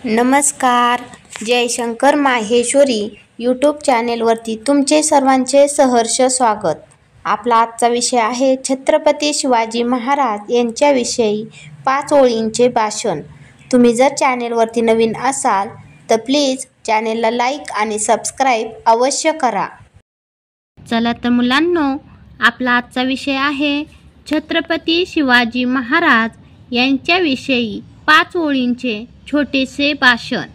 नमस्कार. जयशंकर माहेश्वरी यूट्यूब चॅनेलवरती तुमचे सर्वांचे सहर्ष स्वागत. आपला आजचा विषय आहे छत्रपती शिवाजी महाराज यांच्याविषयी 5 ओळींचे भाषण. तुम्ही जर चॅनेलवरती नवीन असाल तर प्लीज चॅनेलला लाईक आणि सबस्क्राईब अवश्य करा. चला तर मुलांनो, आपला आजचा विषय आहे छत्रपती शिवाजी महाराज यांच्याविषयी 5 ओळींचे छोटेसे भाषण.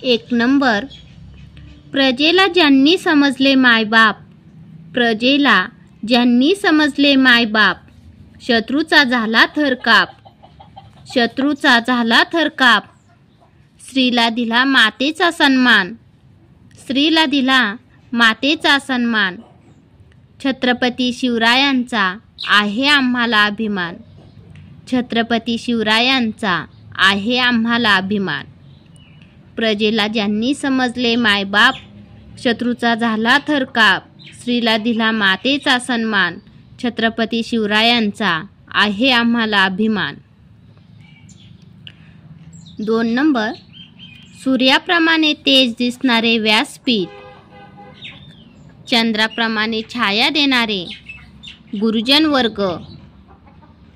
1 नंबर. प्रजेला ज्यांनी समजले मायबाप, प्रजेला ज्यांनी समजले मायबाप, शत्रूचा झाला थरकाप, शत्रूचा झाला थरकाप. स्त्रीला दिला मातेचा सन्मान, स्त्रीला दिला मातेचा सन्मान. छत्रपती शिवरायांचा आहे आम्हाला अभिमान, छत्रपती शिवरायांचा आहे आम्हाला अभिमान. प्रजेला ज्यांनी समजले मायबाप, शत्रूचा झाला थरकाप, स्त्रीला दिला मातेचा सन्मान. छत्रपती शिवरायांचा आहे आम्हाला अभिमान. 2 नंबर. सूर्याप्रमाणे तेज दिसणारे व्यासपीठ, चंद्राप्रमाणे छाया देणारे गुरुजन वर्ग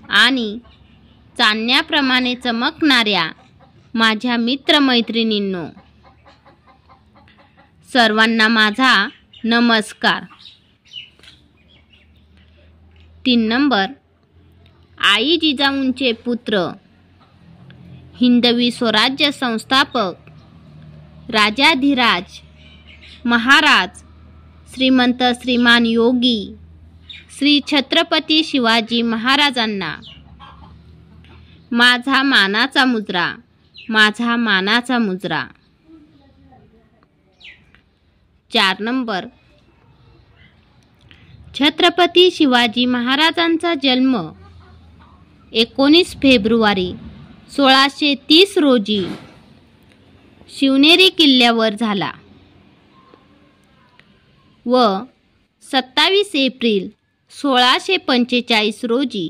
आणि चांदण्याप्रमाणे चमकणाऱ्या माझ्या मित्रमैत्रिणींनो, सर्वांना माझा नमस्कार. 3 नंबर. आई जिजाऊंचे पुत्र, हिंदवी स्वराज्य संस्थापक, राजाधिराज महाराज श्रीमंत श्रीमान योगी श्री छत्रपती शिवाजी महाराजांना माझा मानाचा मुजरा, माझा मानाचा मुजरा. 4 नंबर. छत्रपती शिवाजी महाराजांचा जन्म 19 फेब्रुवारी 1630 रोजी शिवनेरी किल्ल्यावर झाला व 27 एप्रिल 1645 रोजी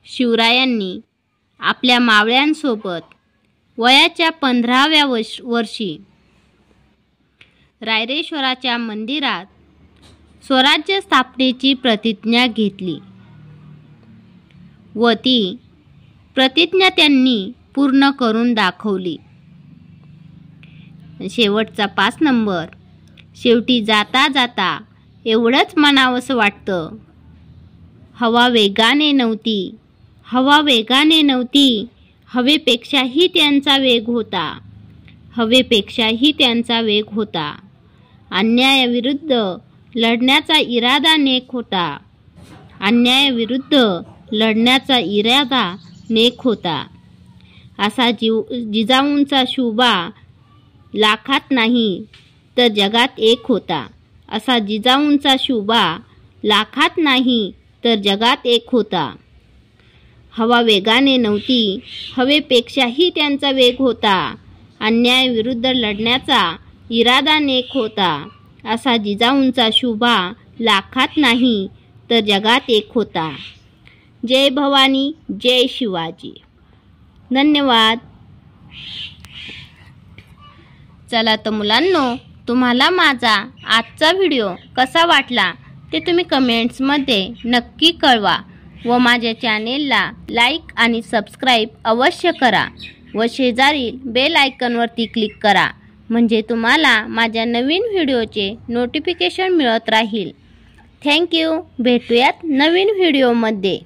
शिवरायांनी आपल्या मावळ्यांसोबत वयाच्या 15व्या वर्षी रायरेश्वराच्या मंदिरात स्वराज्य स्थापनेची प्रतिज्ञा घेतली व ती प्रतिज्ञा त्यांनी पूर्ण करून दाखवली. शेवटचा 5 नंबर. शेवटी जाता जाता एवढंच म्हणावंसं वाटतं, हवा वेगाने नव्हती, हवा वेगाने नव्हती, हवेपेक्षाही त्यांचा वेग होता, हवेपेक्षाही त्यांचा वेग होता. अन्यायाविरुद्ध लढण्याचा इरादा नेक होता, अन्यायाविरुद्ध लढण्याचा इरादा नेक होता. असा जिजाऊंचा शुभा लाखात नाही तर जगात एक होता, असा जिजाऊंचा शुभा लाखात नाही तर जगात एक होता. हवा वेगाने नव्हती, हवेपेक्षाही त्यांचा वेग होता, अन्यायाविरुद्ध लढण्याचा इरादा नेक होता, असा जिजाऊंचा शुभा लाखात नाही तर जगात एक होता. जय भवानी, जय शिवाजी. धन्यवाद. चला तर मुलांनो, तुम्हाला माझा आजचा व्हिडिओ कसा वाटला ते तुम्ही कमेंट्समध्ये नक्की कळवा व माझ्या चॅनेलला लाईक आणि सबस्क्राईब अवश्य करा व शेजारील बेल आयकॉनवरती क्लिक करा, म्हणजे तुम्हाला माझ्या नवीन व्हिडिओचे नोटिफिकेशन मिळत राहील. थँक्यू. भेटूयात नवीन व्हिडिओमध्ये.